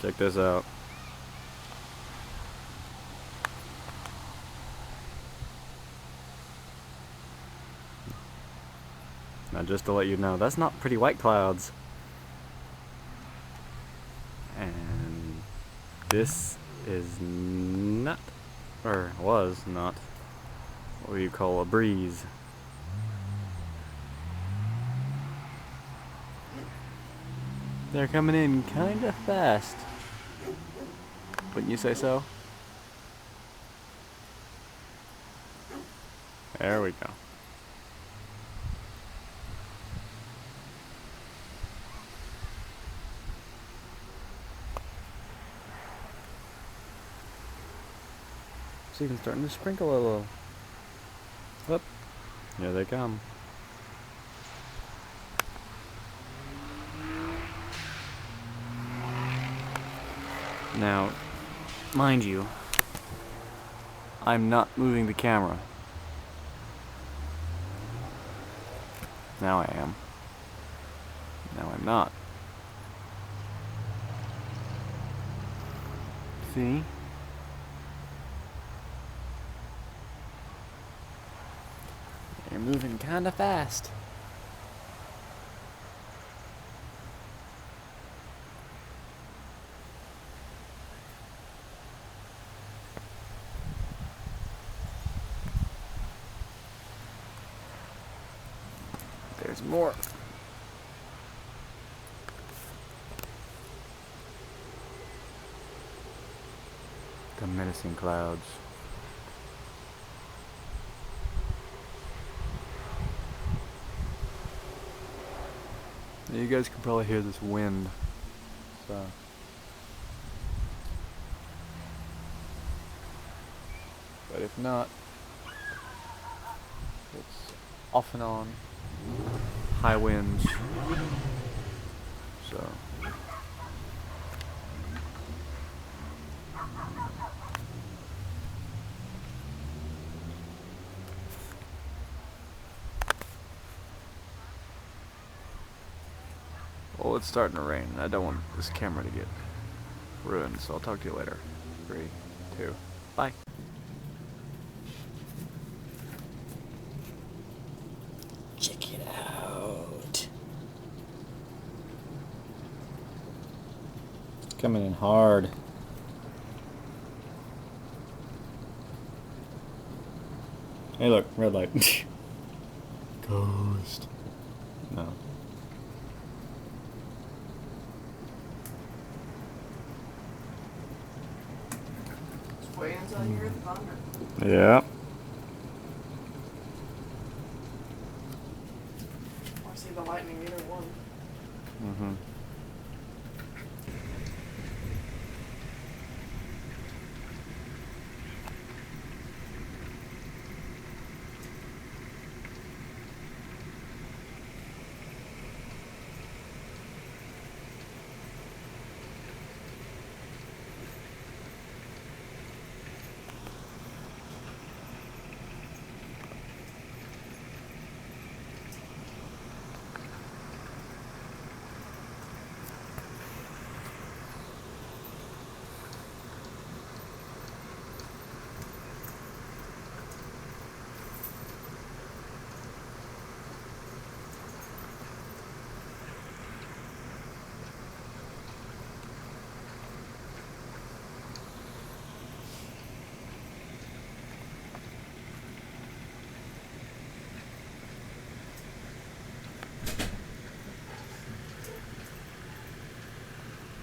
Check this out. Now just to let you know, that's not pretty white clouds. And this is not, or was not, what you call a breeze. They're coming in kinda fast. Wouldn't you say so? There we go. It's even starting to sprinkle a little. Whoop. Here they come. Now, mind you, I'm not moving the camera. Now I am. Now I'm not. See? You're moving kinda fast. There's more. The menacing clouds. You guys can probably hear this wind. So. But if not, it's off and on. High winds. So. Well, it's starting to rain. I don't want this camera to get ruined, so I'll talk to you later. 3, 2, bye. Check it out. It's coming in hard. Hey, look, red light. Ghost. No. Wait until you hear the thunder. Yeah. Or see the lightning, either one. Mm-hmm.